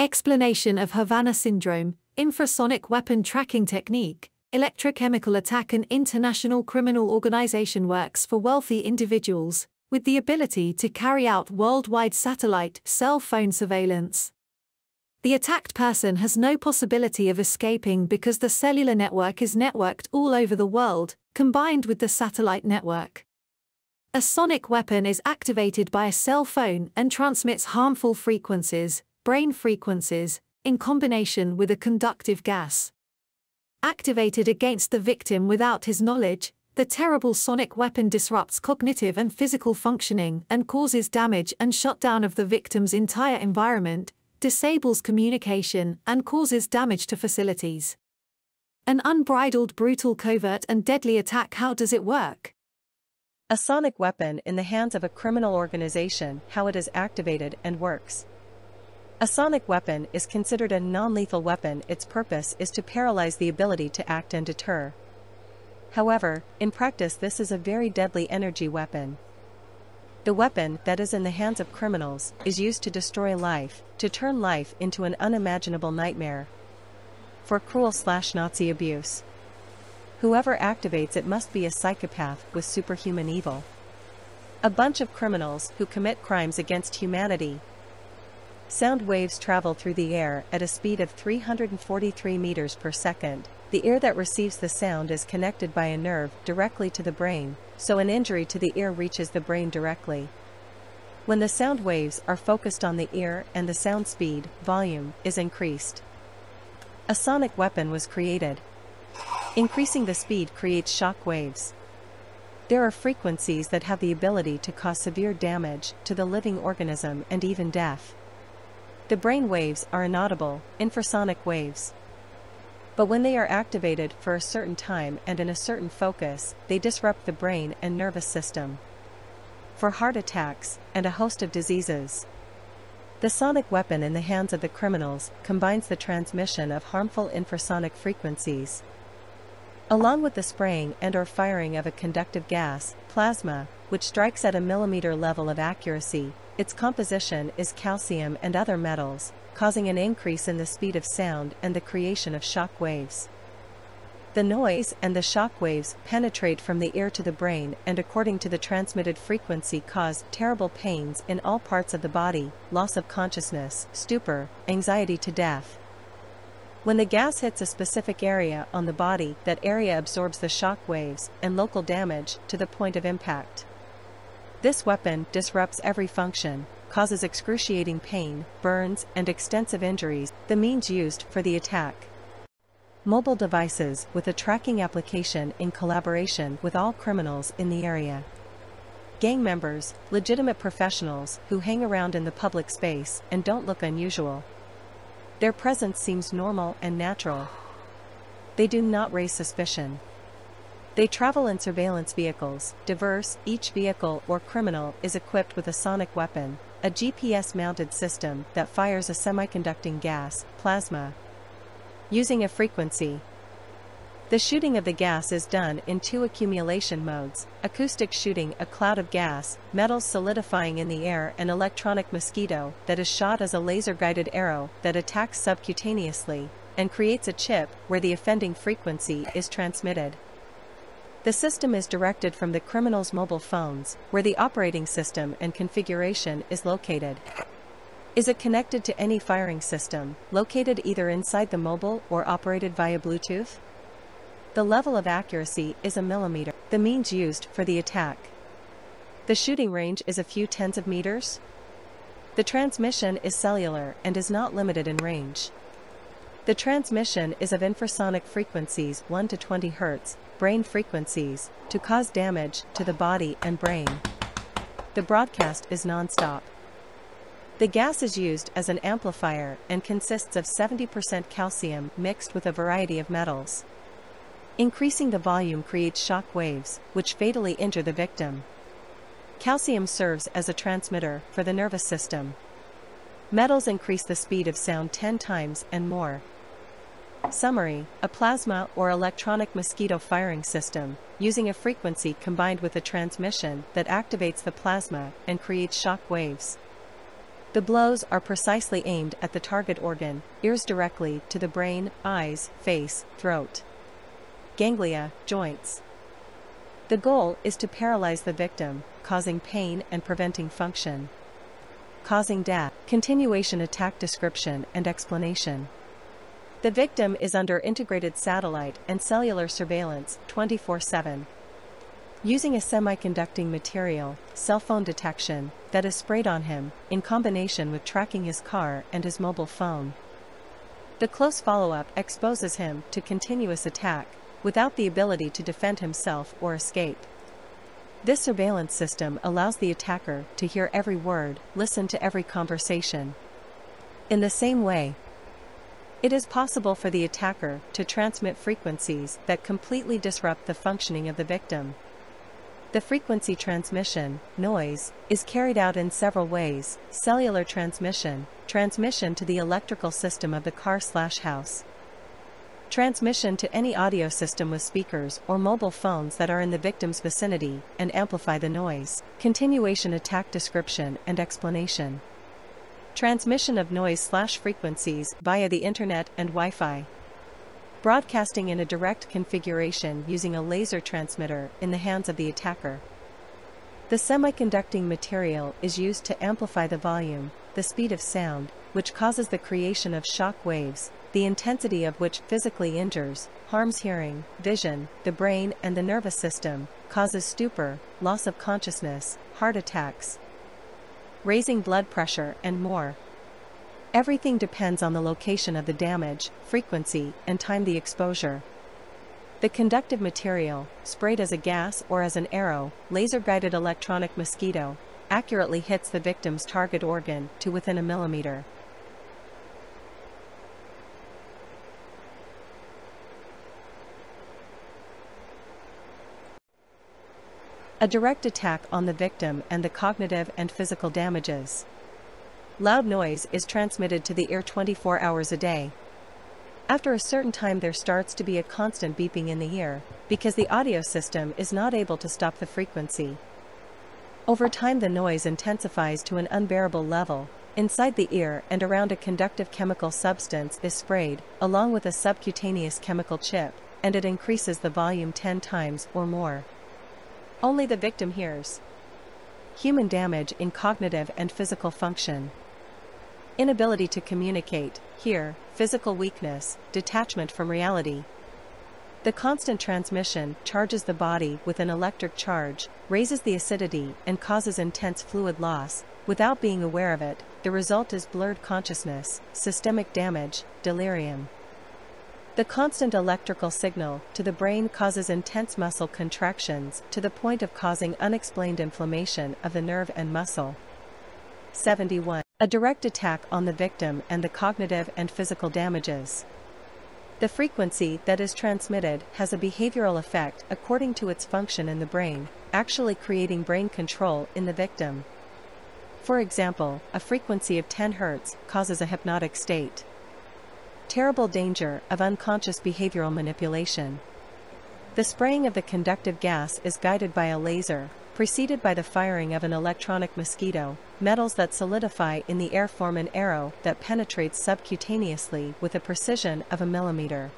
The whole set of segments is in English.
Explanation of Havana Syndrome, infrasonic weapon tracking technique, electrochemical attack. An international criminal organization works for wealthy individuals, with the ability to carry out worldwide satellite, cell phone surveillance. The attacked person has no possibility of escaping because the cellular network is networked all over the world, combined with the satellite network. A sonic weapon is activated by a cell phone and transmits harmful frequencies, brain frequencies, in combination with a conductive gas. Activated against the victim without his knowledge, the terrible sonic weapon disrupts cognitive and physical functioning and causes damage and shutdown of the victim's entire environment, disables communication, and causes damage to facilities. An unbridled, brutal, covert, and deadly attack. How does it work? A sonic weapon in the hands of a criminal organization. How it is activated and works. A sonic weapon is considered a non-lethal weapon. Its purpose is to paralyze the ability to act and deter. However, in practice this is a very deadly energy weapon. The weapon that is in the hands of criminals is used to destroy life, to turn life into an unimaginable nightmare. For cruel/Nazi abuse. Whoever activates it must be a psychopath with superhuman evil. A bunch of criminals who commit crimes against humanity. Sound waves travel through the air at a speed of 343 meters per second. The ear that receives the sound is connected by a nerve directly to the brain, so an injury to the ear reaches the brain directly. When the sound waves are focused on the ear and the sound speed, volume, is increased, a sonic weapon was created. Increasing the speed creates shock waves. There are frequencies that have the ability to cause severe damage to the living organism and even death. The brain waves are inaudible, infrasonic waves. But when they are activated for a certain time and in a certain focus, they disrupt the brain and nervous system. For heart attacks and a host of diseases. The sonic weapon in the hands of the criminals combines the transmission of harmful infrasonic frequencies, along with the spraying and/or firing of a conductive gas, plasma, which strikes at a millimeter level of accuracy. Its composition is calcium and other metals, causing an increase in the speed of sound and the creation of shock waves. The noise and the shock waves penetrate from the ear to the brain and according to the transmitted frequency cause terrible pains in all parts of the body, loss of consciousness, stupor, anxiety to death. When the gas hits a specific area on the body, that area absorbs the shock waves and local damage to the point of impact. This weapon disrupts every function, causes excruciating pain, burns, and extensive injuries. The means used for the attack. Mobile devices with a tracking application in collaboration with all criminals in the area. Gang members, legitimate professionals who hang around in the public space and don't look unusual. Their presence seems normal and natural. They do not raise suspicion. They travel in surveillance vehicles, diverse. Each vehicle or criminal is equipped with a sonic weapon, a GPS-mounted system that fires a semiconducting gas, plasma, using a frequency. The shooting of the gas is done in two accumulation modes: acoustic shooting, a cloud of gas, metals solidifying in the air, and electronic mosquito, that is shot as a laser-guided arrow that attacks subcutaneously, and creates a chip where the offending frequency is transmitted. The system is directed from the criminal's mobile phones, where the operating system and configuration is located. Is it connected to any firing system, located either inside the mobile or operated via Bluetooth? The level of accuracy is a millimeter. The means used for the attack. The shooting range is a few tens of meters. The transmission is cellular and is not limited in range. The transmission is of infrasonic frequencies 1 to 20 Hz, brain frequencies, to cause damage to the body and brain. The broadcast is non-stop. The gas is used as an amplifier and consists of 70% calcium mixed with a variety of metals. Increasing the volume creates shock waves, which fatally injure the victim. Calcium serves as a transmitter for the nervous system. Metals increase the speed of sound 10 times and more. Summary: a plasma or electronic mosquito firing system, using a frequency combined with a transmission that activates the plasma and creates shock waves. The blows are precisely aimed at the target organ, ears directly to the brain, eyes, face, throat, ganglia, joints. The goal is to paralyze the victim, causing pain and preventing function, causing death. Continuation attack description and explanation. The victim is under integrated satellite and cellular surveillance 24/7. Using a semiconducting material, cell phone detection, that is sprayed on him, in combination with tracking his car and his mobile phone. The close follow-up exposes him to continuous attack, without the ability to defend himself or escape. This surveillance system allows the attacker to hear every word, listen to every conversation. In the same way, it is possible for the attacker to transmit frequencies that completely disrupt the functioning of the victim. The frequency transmission, noise, is carried out in several ways: cellular transmission, transmission to the electrical system of the car/house, transmission to any audio system with speakers or mobile phones that are in the victim's vicinity and amplify the noise. Continuation attack description and explanation. Transmission of noise/frequencies via the internet and Wi-Fi. Broadcasting in a direct configuration using a laser transmitter in the hands of the attacker. The semiconducting material is used to amplify the volume, the speed of sound, which causes the creation of shock waves, the intensity of which physically injures, harms hearing, vision, the brain and the nervous system, causes stupor, loss of consciousness, heart attacks, raising blood pressure and more. Everything depends on the location of the damage, frequency, and time the exposure. The conductive material, sprayed as a gas or as an arrow, laser-guided electronic mosquito, accurately hits the victim's target organ to within a millimeter. A direct attack on the victim and the cognitive and physical damages. Loud noise is transmitted to the ear 24 hours a day. After a certain time there starts to be a constant beeping in the ear, because the audio system is not able to stop the frequency. Over time the noise intensifies to an unbearable level. Inside the ear and around a conductive chemical substance is sprayed, along with a subcutaneous chemical chip, and it increases the volume 10 times or more. Only the victim hears. Human damage in cognitive and physical function. Inability to communicate, hear, physical weakness, detachment from reality. The constant transmission charges the body with an electric charge, raises the acidity and causes intense fluid loss. Without being aware of it, the result is blurred consciousness, systemic damage, delirium. The constant electrical signal to the brain causes intense muscle contractions to the point of causing unexplained inflammation of the nerve and muscle. 71. A direct attack on the victim and the cognitive and physical damages. The frequency that is transmitted has a behavioral effect according to its function in the brain, actually creating brain control in the victim. For example, a frequency of 10 Hz causes a hypnotic state. Terrible danger of unconscious behavioral manipulation. The spraying of the conductive gas is guided by a laser, preceded by the firing of an electronic mosquito. Metals that solidify in the air form an arrow that penetrates subcutaneously with a precision of a millimeter.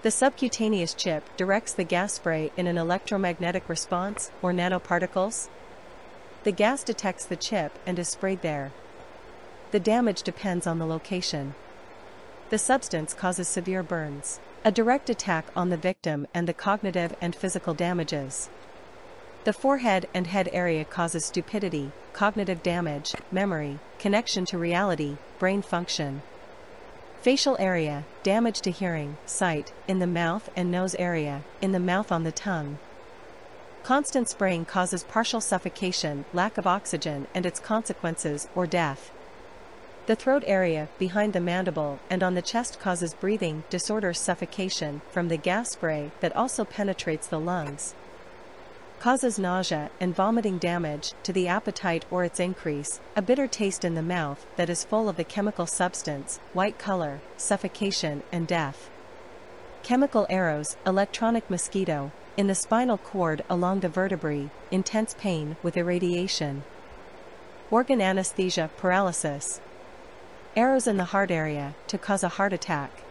The subcutaneous chip directs the gas spray in an electromagnetic response, or nanoparticles. The gas detects the chip and is sprayed there. The damage depends on the location. The substance causes severe burns. A direct attack on the victim and the cognitive and physical damages. The forehead and head area causes stupidity, cognitive damage, memory, connection to reality, brain function. Facial area, damage to hearing, sight, in the mouth and nose area, in the mouth on the tongue. Constant spraying causes partial suffocation, lack of oxygen and its consequences, or death. The throat area, behind the mandible and on the chest causes breathing disorders, suffocation from the gas spray that also penetrates the lungs. Causes nausea and vomiting, damage to the appetite or its increase, a bitter taste in the mouth that is full of the chemical substance, white color, suffocation and death. Chemical arrows, electronic mosquito, in the spinal cord along the vertebrae, intense pain with irradiation. Organ anesthesia, paralysis. Arrows in the heart area, to cause a heart attack.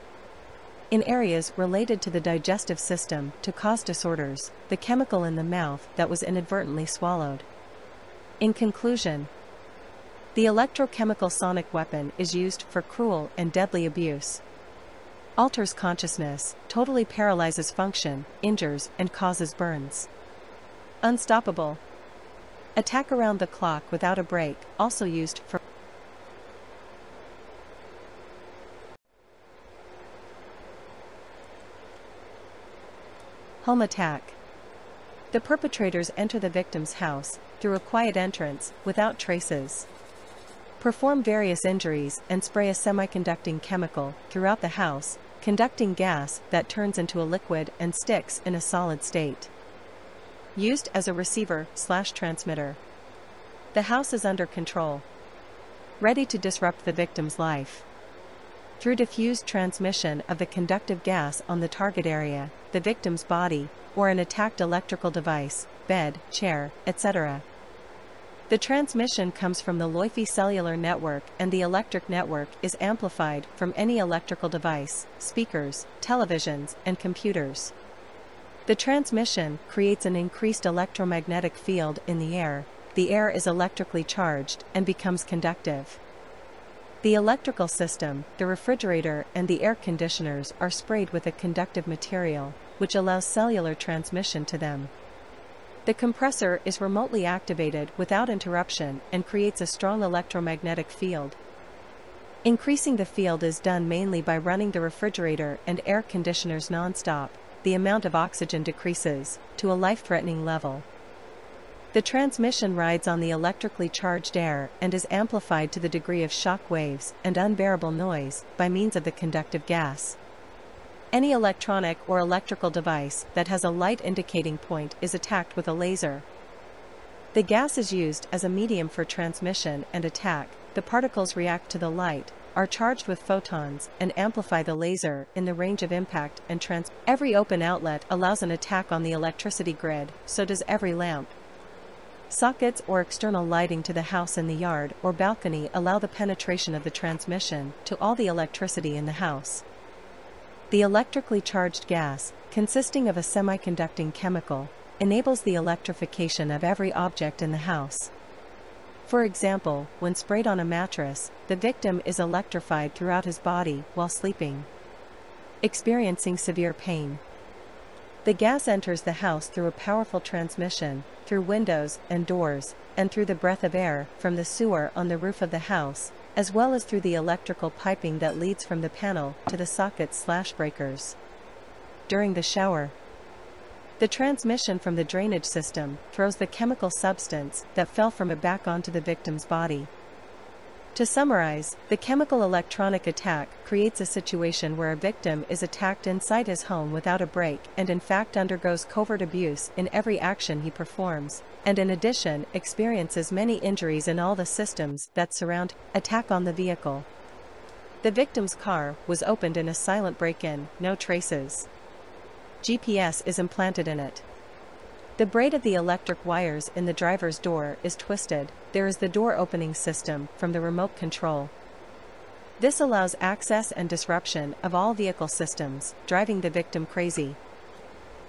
In areas related to the digestive system, to cause disorders, the chemical in the mouth that was inadvertently swallowed. In conclusion, the electrochemical sonic weapon is used for cruel and deadly abuse. Alters consciousness, totally paralyzes function, injures and causes burns. Unstoppable. Attack around the clock without a break, also used for home attack. The perpetrators enter the victim's house through a quiet entrance without traces. Perform various injuries and spray a semiconducting chemical throughout the house, conducting gas that turns into a liquid and sticks in a solid state. Used as a receiver/transmitter. The house is under control. Ready to disrupt the victim's life. Through diffused transmission of the conductive gas on the target area, the victim's body, or an attacked electrical device, bed, chair, etc. The transmission comes from the Wi-Fi cellular network, and the electric network is amplified from any electrical device, speakers, televisions, and computers. The transmission creates an increased electromagnetic field in the air. The air is electrically charged and becomes conductive. The electrical system, the refrigerator and the air conditioners are sprayed with a conductive material, which allows cellular transmission to them. The compressor is remotely activated without interruption and creates a strong electromagnetic field. Increasing the field is done mainly by running the refrigerator and air conditioners non-stop. The amount of oxygen decreases to a life-threatening level. The transmission rides on the electrically charged air and is amplified to the degree of shock waves and unbearable noise by means of the conductive gas. Any electronic or electrical device that has a light indicating point is attacked with a laser. The gas is used as a medium for transmission and attack. The particles react to the light, are charged with photons, and amplify the laser in the range of impact and Every open outlet allows an attack on the electricity grid, so does every lamp. Sockets or external lighting to the house in the yard or balcony allow the penetration of the transmission to all the electricity in the house. The electrically charged gas, consisting of a semiconducting chemical, enables the electrification of every object in the house. For example, when sprayed on a mattress, the victim is electrified throughout his body while sleeping, experiencing severe pain. The gas enters the house through a powerful transmission, through windows and doors, and through the breath of air from the sewer on the roof of the house, as well as through the electrical piping that leads from the panel to the sockets/breakers. During the shower, the transmission from the drainage system throws the chemical substance that fell from it back onto the victim's body. To summarize, the chemical electronic attack creates a situation where a victim is attacked inside his home without a break and in fact undergoes covert abuse in every action he performs, and in addition experiences many injuries in all the systems that surround. Attack on the vehicle. The victim's car was opened in a silent break-in, no traces. GPS is implanted in it. The braid of the electric wires in the driver's door is twisted. There is the door opening system from the remote control. This allows access and disruption of all vehicle systems, driving the victim crazy.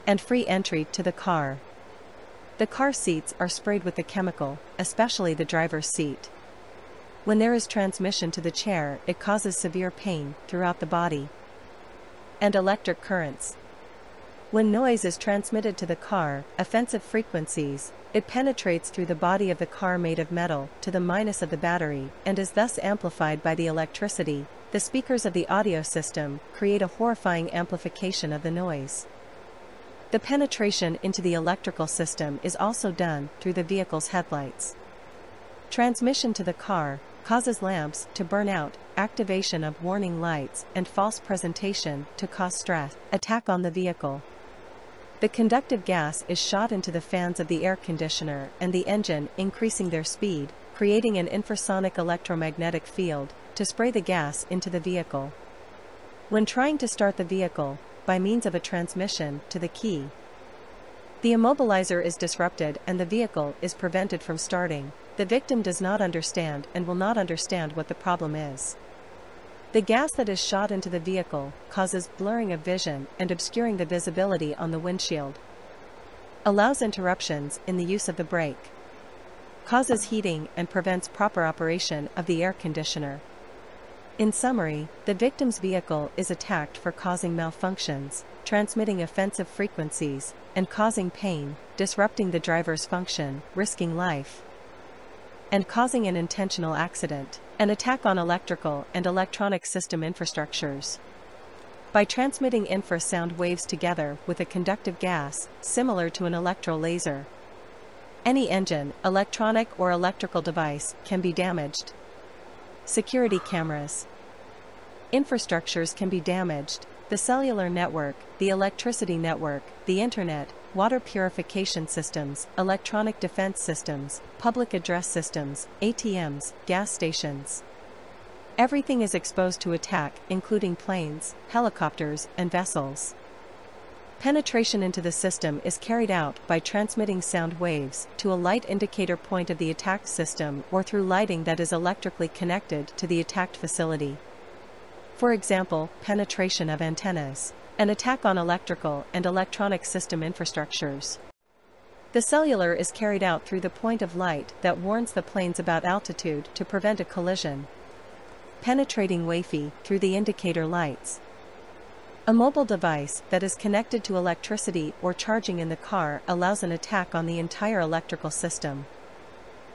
And free entry to the car. The car seats are sprayed with the chemical, especially the driver's seat. When there is transmission to the chair, it causes severe pain throughout the body. And electric currents. When noise is transmitted to the car, offensive frequencies, it penetrates through the body of the car made of metal to the minus of the battery and is thus amplified by the electricity. The speakers of the audio system create a horrifying amplification of the noise. The penetration into the electrical system is also done through the vehicle's headlights. Transmission to the car causes lamps to burn out, activation of warning lights, and false presentation to cause stress. Attack on the vehicle. The conductive gas is shot into the fans of the air conditioner and the engine, increasing their speed, creating an infrasonic electromagnetic field to spray the gas into the vehicle. When trying to start the vehicle, by means of a transmission to the key, the immobilizer is disrupted and the vehicle is prevented from starting. the victim does not understand and will not understand what the problem is. The gas that is shot into the vehicle causes blurring of vision and obscuring the visibility on the windshield. Allows interruptions in the use of the brake. Causes heating and prevents proper operation of the air conditioner. In summary, the victim's vehicle is attacked for causing malfunctions, transmitting offensive frequencies, and causing pain, disrupting the driver's function, risking life, and causing an intentional accident, an attack on electrical and electronic system infrastructures. By transmitting infrasound waves together with a conductive gas, similar to an electro-laser, any engine, electronic or electrical device can be damaged. Security cameras. Infrastructures can be damaged. The cellular network, the electricity network, the internet, water purification systems, electronic defense systems, public address systems, ATMs, gas stations. Everything is exposed to attack, including planes, helicopters, and vessels. Penetration into the system is carried out by transmitting sound waves to a light indicator point of the attacked system or through lighting that is electrically connected to the attacked facility. For example, penetration of antennas. An attack on electrical and electronic system infrastructures. The cellular is carried out through the point of light that warns the planes about altitude to prevent a collision. Penetrating Wi-Fi through the indicator lights. A mobile device that is connected to electricity or charging in the car allows an attack on the entire electrical system.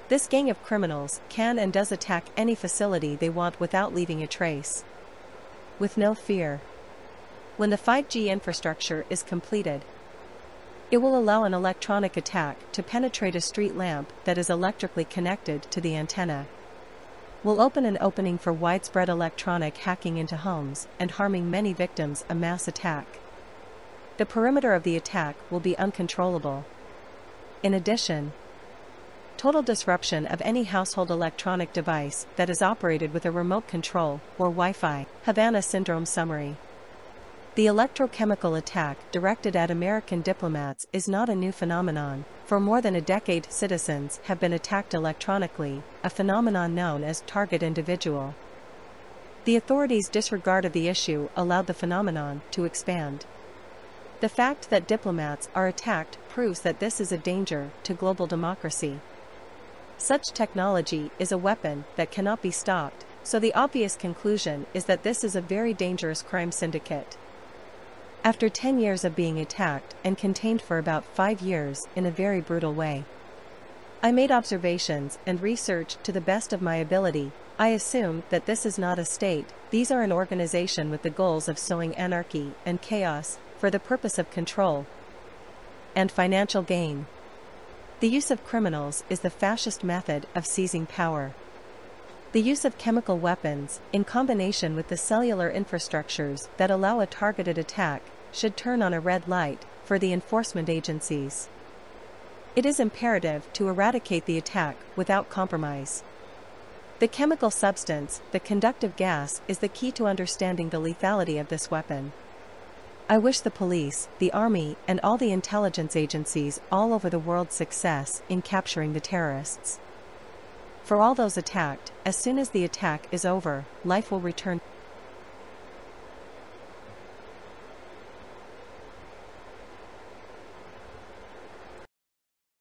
This gang of criminals can and does attack any facility they want without leaving a trace. With no fear. When the 5G infrastructure is completed, it will allow an electronic attack to penetrate a street lamp that is electrically connected to the antenna. Will open an opening for widespread electronic hacking into homes and harming many victims. A mass attack. The perimeter of the attack will be uncontrollable. In addition, total disruption of any household electronic device that is operated with a remote control or Wi-Fi. Havana Syndrome summary. The electrochemical attack directed at American diplomats is not a new phenomenon. For more than a decade, citizens have been attacked electronically, a phenomenon known as target individual. The authorities' disregard of the issue allowed the phenomenon to expand. The fact that diplomats are attacked proves that this is a danger to global democracy. Such technology is a weapon that cannot be stopped, so the obvious conclusion is that this is a very dangerous crime syndicate. After 10 years of being attacked and contained for about 5 years in a very brutal way, I made observations and research to the best of my ability. I assume that this is not a state, these are an organization with the goals of sowing anarchy and chaos for the purpose of control and financial gain. The use of criminals is the fascist method of seizing power. The use of chemical weapons, in combination with the cellular infrastructures that allow a targeted attack, should turn on a red light for the enforcement agencies. It is imperative to eradicate the attack without compromise. The chemical substance, the conductive gas, is the key to understanding the lethality of this weapon. I wish the police, the army, and all the intelligence agencies all over the world success in capturing the terrorists. For all those attacked, as soon as the attack is over, life will return.